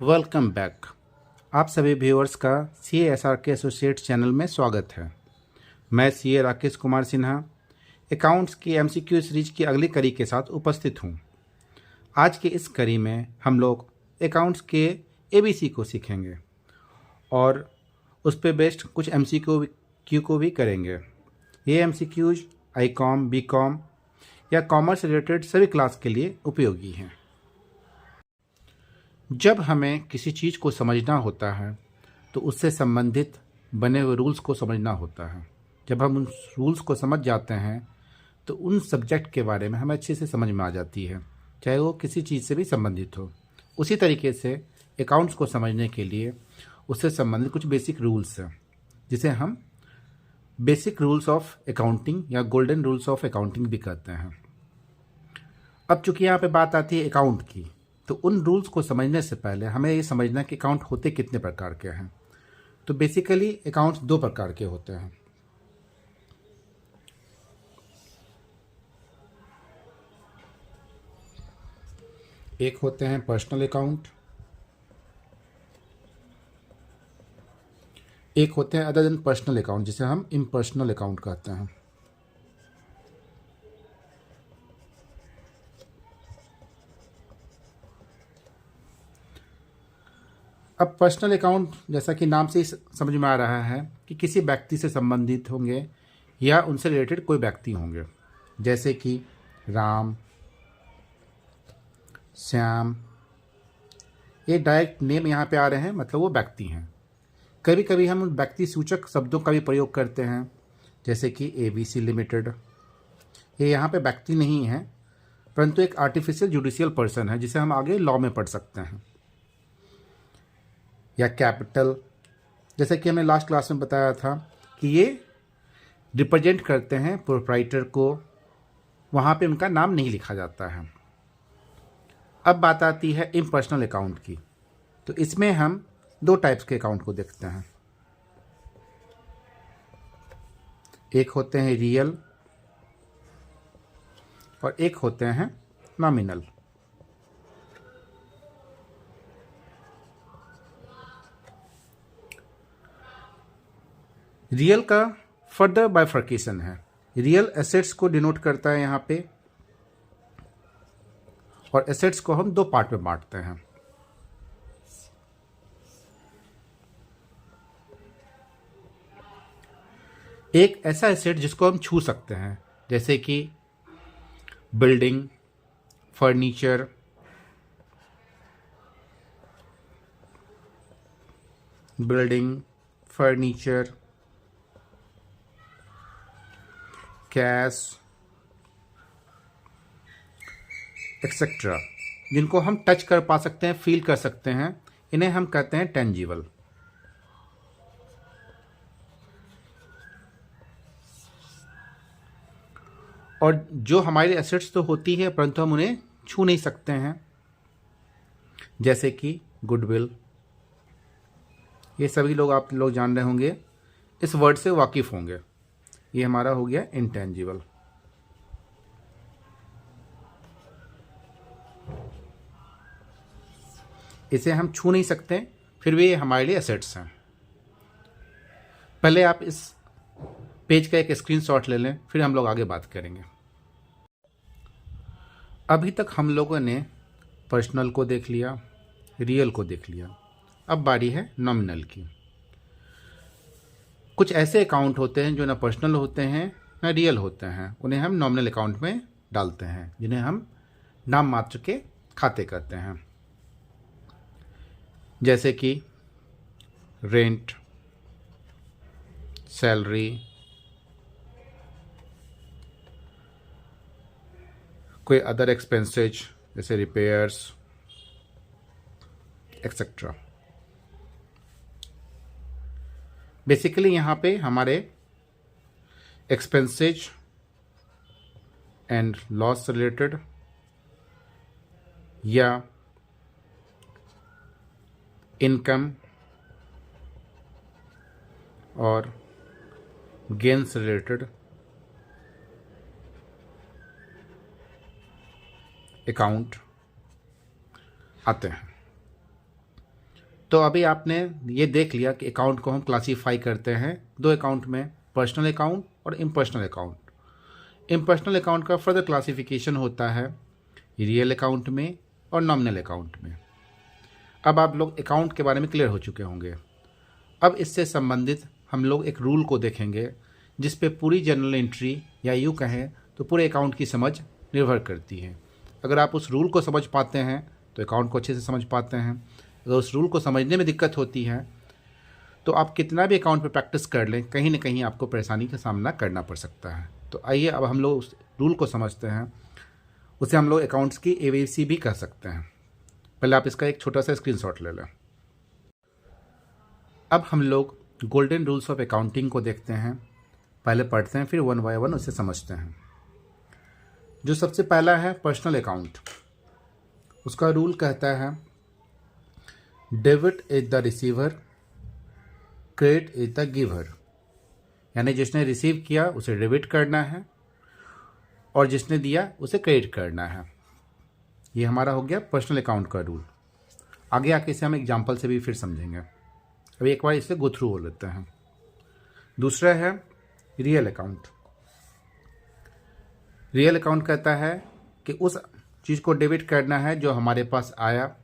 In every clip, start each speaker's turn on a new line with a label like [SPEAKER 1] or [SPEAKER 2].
[SPEAKER 1] Welcome back. आप सभी viewers का CASR के एसोसिएट चैनल में स्वागत है। मैं CA राकेश कुमार सिन्हा अकाउंट्स की MCQ सीरीज की अगली कड़ी के साथ उपस्थित हूं। आज की इस कड़ी में हम लोग अकाउंट्स के ABC को सीखेंगे और उस पर बेस्ड कुछ MCQ को भी करेंगे। ये MCQs ICOM, BCom या कॉमर्स रिलेटेड सभी क्लास के लिए उपयोगी हैं। जब हमें किसी चीज़ को समझना होता है तो उससे संबंधित बने हुए रूल्स को समझना होता है। जब हम उन रूल्स को समझ जाते हैं तो उन सब्जेक्ट के बारे में हमें अच्छे से समझ में आ जाती है, चाहे वो किसी चीज़ से भी संबंधित हो। उसी तरीके से अकाउंट्स को समझने के लिए उससे संबंधित कुछ बेसिक रूल्स हैं, जिसे हम बेसिक रूल्स ऑफ अकाउंटिंग या गोल्डन रूल्स ऑफ अकाउंटिंग भी कहते हैं। अब चूंकि यहाँ पे बात आती है अकाउंट की, तो उन रूल्स को समझने से पहले हमें ये समझना है कि अकाउंट होते कितने प्रकार के हैं। तो बेसिकली अकाउंट्स दो प्रकार के होते हैं। एक होते हैं पर्सनल अकाउंट, एक होते हैं अदर देन पर्सनल अकाउंट, जिसे हम इम्पर्सनल अकाउंट कहते हैं। अब पर्सनल अकाउंट जैसा कि नाम से ही समझ में आ रहा है कि किसी व्यक्ति से संबंधित होंगे या उनसे रिलेटेड कोई व्यक्ति होंगे, जैसे कि राम, श्याम। ये डायरेक्ट नेम यहाँ पे आ रहे हैं, मतलब वो व्यक्ति हैं। कभी कभी हम व्यक्ति सूचक शब्दों का भी प्रयोग करते हैं, जैसे कि ABC लिमिटेड। ये यहाँ पे व्यक्ति नहीं है, परंतु एक आर्टिफिशियल जुडिशियल पर्सन है, जिसे हम आगे लॉ में पढ़ सकते हैं। या कैपिटल, जैसे कि हमने लास्ट क्लास में बताया था कि ये रिप्रेजेंट करते हैं प्रोप्राइटर को, वहाँ पे उनका नाम नहीं लिखा जाता है। अब बात आती है इम्पर्सनल अकाउंट की। तो इसमें हम दो टाइप्स के अकाउंट को देखते हैं। एक होते हैं रियल और एक होते हैं नॉमिनल। रियल का फर्दर बाइफर्केशन है। रियल एसेट्स को डिनोट करता है यहाँ पे, और एसेट्स को हम दो पार्ट में बांटते हैं। एक ऐसा एसेट जिसको हम छू सकते हैं, जैसे कि बिल्डिंग, फर्नीचर, कैश एक्सेट्रा, जिनको हम टच कर पा सकते हैं, फील कर सकते हैं, इन्हें हम कहते हैं टेंजिबल। और जो हमारी एसेट्स तो होती है परंतु हम उन्हें छू नहीं सकते हैं, जैसे कि गुडविल। ये सभी लोग आप लोग जान रहे होंगे, इस वर्ड से वाकिफ होंगे। ये हमारा हो गया इंटेंजिबल। इसे हम छू नहीं सकते, फिर भी ये हमारे लिए एसेट्स हैं। पहले आप इस पेज का एक स्क्रीनशॉट ले लें, फिर हम लोग आगे बात करेंगे। अभी तक हम लोगों ने पर्सनल को देख लिया, रियल को देख लिया। अब बारी है नॉमिनल की। कुछ ऐसे अकाउंट होते हैं जो ना पर्सनल होते हैं ना रियल होते हैं, उन्हें हम नॉमिनल अकाउंट में डालते हैं, जिन्हें हम नाम मात्र के खाते कहते हैं, जैसे कि रेंट, सैलरी, कोई अदर एक्सपेंसेज जैसे रिपेयर्स एक्सेट्रा। बेसिकली यहाँ पे हमारे एक्सपेंसेज एंड लॉस रिलेटेड या इनकम और गेन्स रिलेटेड अकाउंट आते हैं। तो अभी आपने ये देख लिया कि अकाउंट को हम क्लासीफाई करते हैं दो अकाउंट में, पर्सनल अकाउंट और इम्पर्सनल अकाउंट। इम्पर्सनल अकाउंट का फर्दर क्लासिफिकेशन होता है रियल अकाउंट में और नॉमिनल अकाउंट में। अब आप लोग अकाउंट के बारे में क्लियर हो चुके होंगे। अब इससे संबंधित हम लोग एक रूल को देखेंगे जिस पे पूरी जर्नल एंट्री या यूँ कहें तो पूरे अकाउंट की समझ निर्भर करती है। अगर आप उस रूल को समझ पाते हैं तो अकाउंट को अच्छे से समझ पाते हैं। अगर उस रूल को समझने में दिक्कत होती है तो आप कितना भी अकाउंट पे प्रैक्टिस कर लें, कहीं ना कहीं आपको परेशानी का सामना करना पड़ सकता है। तो आइए अब हम लोग उस रूल को समझते हैं। उसे हम लोग अकाउंट्स की एबीसी भी कह सकते हैं। पहले आप इसका एक छोटा सा स्क्रीनशॉट ले लें। अब हम लोग गोल्डन रूल्स ऑफ अकाउंटिंग को देखते हैं। पहले पढ़ते हैं, फिर वन बाय वन उसे समझते हैं। जो सबसे पहला है पर्सनल अकाउंट, उसका रूल कहता है debit is the receiver, credit is the giver. यानी जिसने रिसीव किया उसे डेबिट करना है और जिसने दिया उसे क्रेडिट करना है। ये हमारा हो गया पर्सनल अकाउंट का रूल। आगे आके इसे हम एग्जांपल से भी फिर समझेंगे। अभी एक बार इसे गो थ्रू हो लेते हैं। दूसरा है रियल अकाउंट। रियल अकाउंट कहता है कि उस चीज़ को डेबिट करना है जो हमारे पास आया,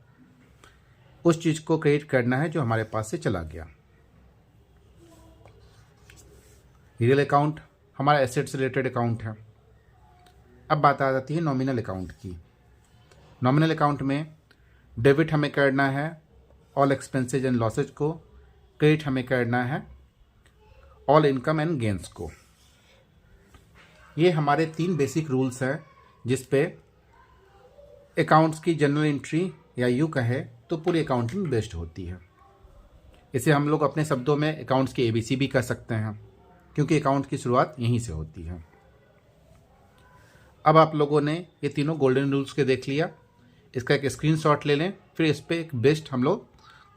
[SPEAKER 1] उस चीज़ को क्रेडिट करना है जो हमारे पास से चला गया। रियल अकाउंट हमारा एसेट से रिलेटेड अकाउंट है। अब बात आ जाती है नॉमिनल अकाउंट की। नॉमिनल अकाउंट में डेबिट हमें करना है ऑल एक्सपेंसेज एंड लॉसेज को, क्रेडिट हमें करना है ऑल इनकम एंड गेंस को। ये हमारे 3 बेसिक रूल्स हैं जिस पे अकाउंट्स की जनरल एंट्री या यूँ कहे तो पूरी अकाउंटिंग बेस्ड होती है। इसे हम लोग अपने शब्दों में अकाउंट्स की एबीसी भी कह सकते हैं, क्योंकि अकाउंट की शुरुआत यहीं से होती है। अब आप लोगों ने ये तीनों गोल्डन रूल्स के देख लिया। इसका एक स्क्रीनशॉट ले लें, फिर इस पर एक बेस्ड हम लोग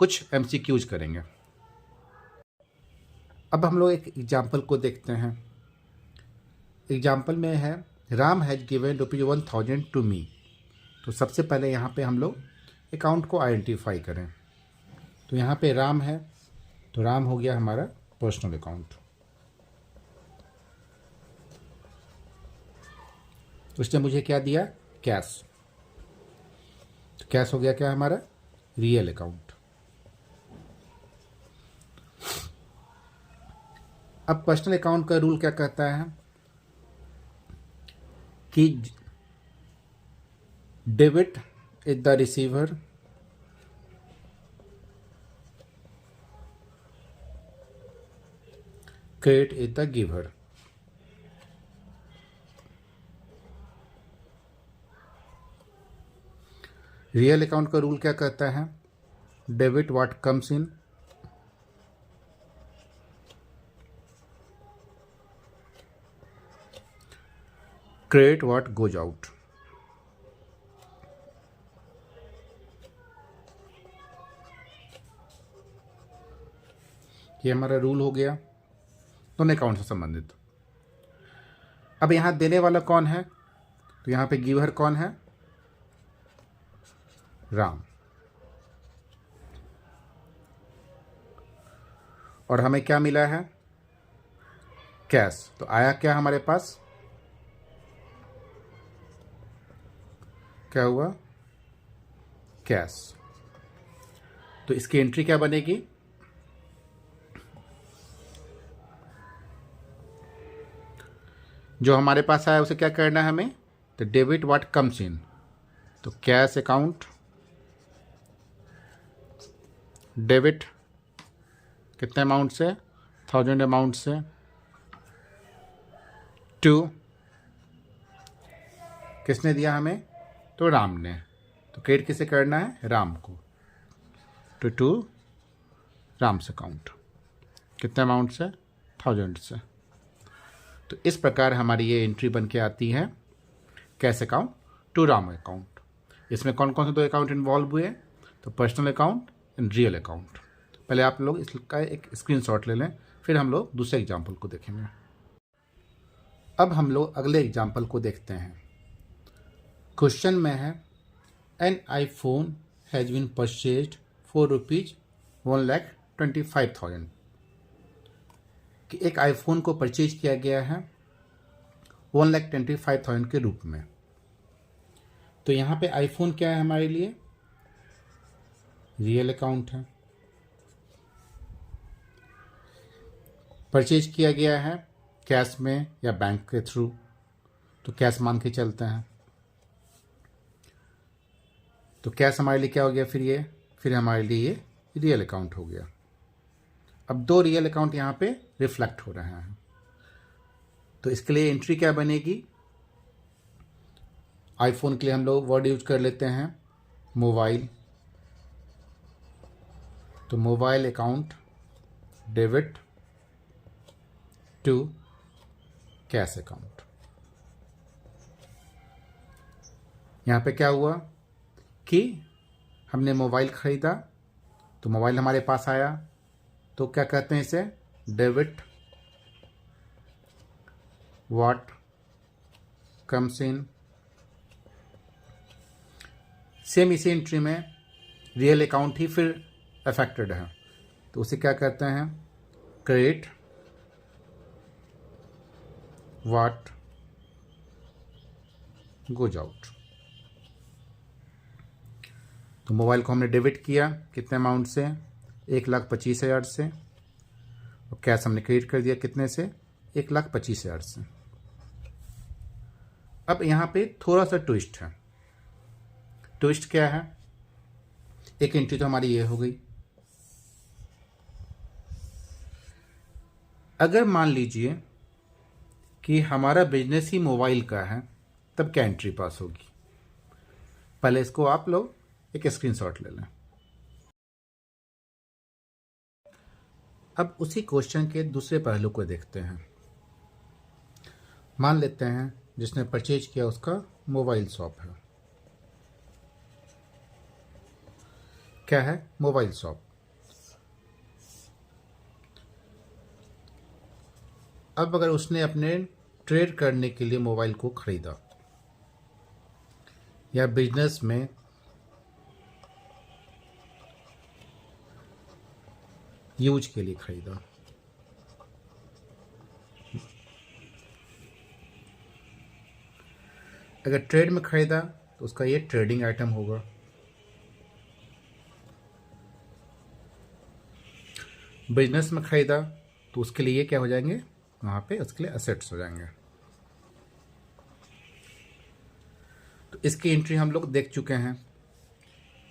[SPEAKER 1] कुछ एमसीक्यूज करेंगे। अब हम लोग एक एग्जाम्पल को देखते हैं। एग्जाम्पल में है Ram has given ₹1000 to me. तो सबसे पहले यहाँ पे हम लोग अकाउंट को आइडेंटिफाई करें। तो यहाँ पे राम है, तो राम हो गया हमारा पर्सनल अकाउंट। उसने मुझे क्या दिया? कैश। तो कैश हो गया क्या हमारा? Real account. अब पर्सनल अकाउंट का रूल क्या कहता है कि debit is the receiver, credit is the giver. Real account का रूल क्या कहता है? Debit what comes in, credit what goes out. ये हमारा रूल हो गया दोनों अकाउंट से संबंधित। अब यहां देने वाला कौन है? तो यहां पे गिवर कौन है? राम। और हमें क्या मिला है? कैश। तो आया क्या हमारे पास? क्या हुआ? कैश। तो इसकी एंट्री क्या बनेगी? जो हमारे पास आया उसे क्या करना है हमें? तो डेबिट व्हाट कम्स इन। तो कैश अकाउंट डेबिट कितने अमाउंट से? 1000 अमाउंट से, टू किसने दिया हमें? तो राम ने। तो क्रेडिट किसे करना है? राम को। तो टू राम्स अकाउंट कितने अमाउंट से? 1000 से। तो इस प्रकार हमारी ये एंट्री बन के आती है cash account to Ram account. इसमें कौन कौन से 2 अकाउंट इन्वॉल्व हुए? तो personal account and real account. पहले आप लोग इसका एक स्क्रीनशॉट ले लें, फिर हम लोग दूसरे एग्जाम्पल को देखेंगे। अब हम लोग अगले एग्जाम्पल को देखते हैं। क्वेश्चन में है an iPhone has been purchased ₹4 1,25,000 कि एक आईफोन को परचेज किया गया है 1,25,000 के रूप में। तो यहाँ पे आईफोन क्या है हमारे लिए? रियल अकाउंट है। परचेज किया गया है कैश में या बैंक के थ्रू, तो कैश मान के चलते हैं। तो कैश हमारे लिए क्या हो गया? फिर हमारे लिए ये रियल अकाउंट हो गया। अब दो रियल अकाउंट यहाँ पे रिफ्लेक्ट हो रहे हैं। तो इसके लिए एंट्री क्या बनेगी? आईफोन के लिए हम लोग वर्ड यूज कर लेते हैं मोबाइल। तो mobile account debit to cash account. यहाँ पे क्या हुआ कि हमने मोबाइल खरीदा, तो मोबाइल हमारे पास आया, तो क्या कहते हैं इसे? Debit what comes in. Same इसी एंट्री में रियल अकाउंट ही फिर अफेक्टेड है, तो उसे क्या कहते हैं? Credit what goes out. तो मोबाइल को हमने डेबिट किया कितने अमाउंट से? 1,25,000 से, और कैश हमने क्रेडिट कर दिया कितने से? 1,25,000 से। अब यहाँ पे थोड़ा सा ट्विस्ट है। ट्विस्ट क्या है? एक एंट्री तो हमारी ये हो गई। अगर मान लीजिए कि हमारा बिजनेस ही मोबाइल का है, तब क्या एंट्री पास होगी? पहले इसको आप लोग एक स्क्रीनशॉट ले लें। अब उसी क्वेश्चन के दूसरे पहलू को देखते हैं। मान लेते हैं जिसने परचेज किया उसका मोबाइल शॉप है। क्या है? Mobile shop. अब अगर उसने अपने ट्रेड करने के लिए मोबाइल को खरीदा या बिजनेस में यूज के लिए खरीदा, अगर ट्रेड में खरीदा तो उसका ये ट्रेडिंग आइटम होगा। बिजनेस में खरीदा तो उसके लिए क्या हो जाएंगे? वहाँ पे उसके लिए असेट्स हो जाएंगे। तो इसकी एंट्री हम लोग देख चुके हैं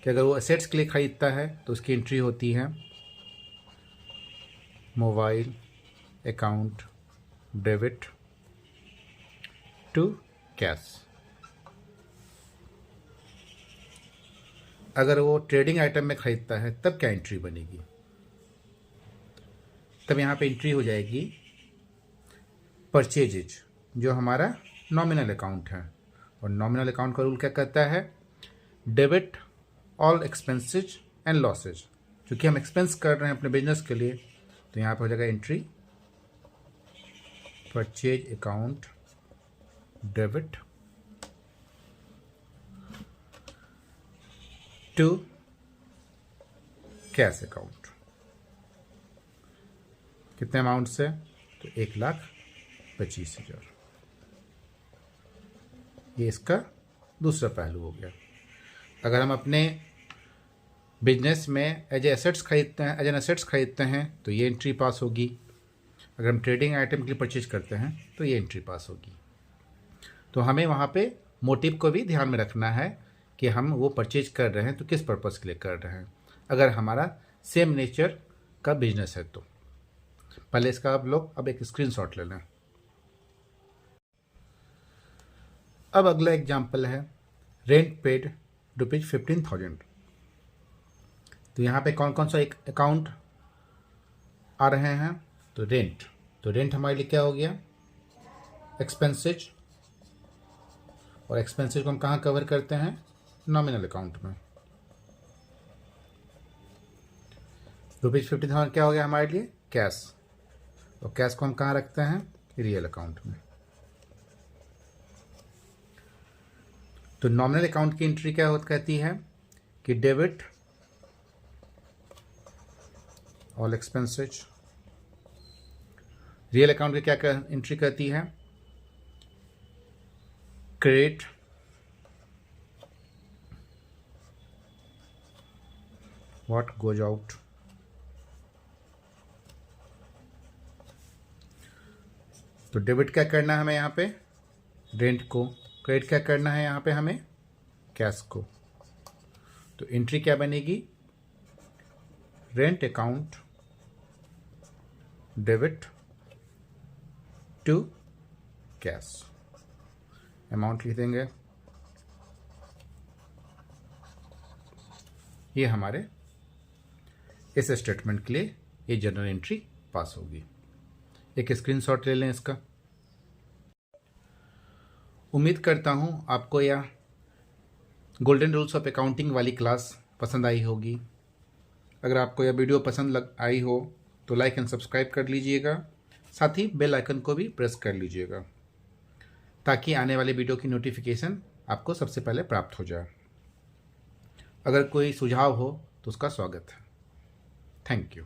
[SPEAKER 1] कि अगर वो असेट्स के लिए खरीदता है तो उसकी एंट्री होती है mobile account debit to cash. अगर वो ट्रेडिंग आइटम में खरीदता है तब क्या एंट्री बनेगी? तब यहाँ पे एंट्री हो जाएगी परचेजेज, जो हमारा नॉमिनल अकाउंट है। और नॉमिनल अकाउंट का रूल क्या कहता है? Debit all expenses and losses. क्योंकि हम एक्सपेंस कर रहे हैं अपने बिजनेस के लिए, तो यहाँ पर हो जाएगा entry purchase account debit to cash account. कितने अमाउंट से? तो 1,25,000। ये इसका दूसरा पहलू हो गया। अगर हम अपने बिजनेस में एज एसेट्स खरीदते हैं तो ये एंट्री पास होगी। अगर हम ट्रेडिंग आइटम के लिए परचेज करते हैं तो ये एंट्री पास होगी। तो हमें वहाँ पे मोटिव को भी ध्यान में रखना है कि हम वो परचेज कर रहे हैं तो किस पर्पज़ के लिए कर रहे हैं। अगर हमारा सेम नेचर का बिजनेस है तो पहले इसका आप लोग अब एक स्क्रीनशॉट ले लें। अब अगला एग्जाम्पल है रेंट पेड ₹15,000। तो यहाँ पे कौन कौन सा एक अकाउंट आ रहे हैं? तो रेंट हमारे लिए क्या हो गया? एक्सपेंसेज। और एक्सपेंसेज को हम कहाँ कवर करते हैं? नॉमिनल अकाउंट में। ₹15,000 क्या हो गया हमारे लिए? कैश। और कैश को हम कहाँ रखते हैं? रियल अकाउंट में। तो नॉमिनल अकाउंट की एंट्री क्या कहती है कि debit all expenses. Real account की क्या एंट्री करती है? Credit what goes out. तो डेबिट क्या करना है हमें यहाँ पे? रेंट को। क्रेडिट क्या करना है यहाँ पे हमें? कैश को। तो एंट्री क्या बनेगी? Rent account debit to cash. Amount लिख देंगे। ये हमारे इस स्टेटमेंट के लिए ये जनरल एंट्री पास होगी। एक स्क्रीनशॉट ले लें इसका। उम्मीद करता हूँ आपको यह गोल्डन रूल्स ऑफ अकाउंटिंग वाली क्लास पसंद आई होगी। अगर आपको यह वीडियो पसंद आई हो तो लाइक एंड सब्सक्राइब कर लीजिएगा, साथ ही बेल आइकन को भी प्रेस कर लीजिएगा ताकि आने वाले वीडियो की नोटिफिकेशन आपको सबसे पहले प्राप्त हो जाए। अगर कोई सुझाव हो तो उसका स्वागत है। Thank you.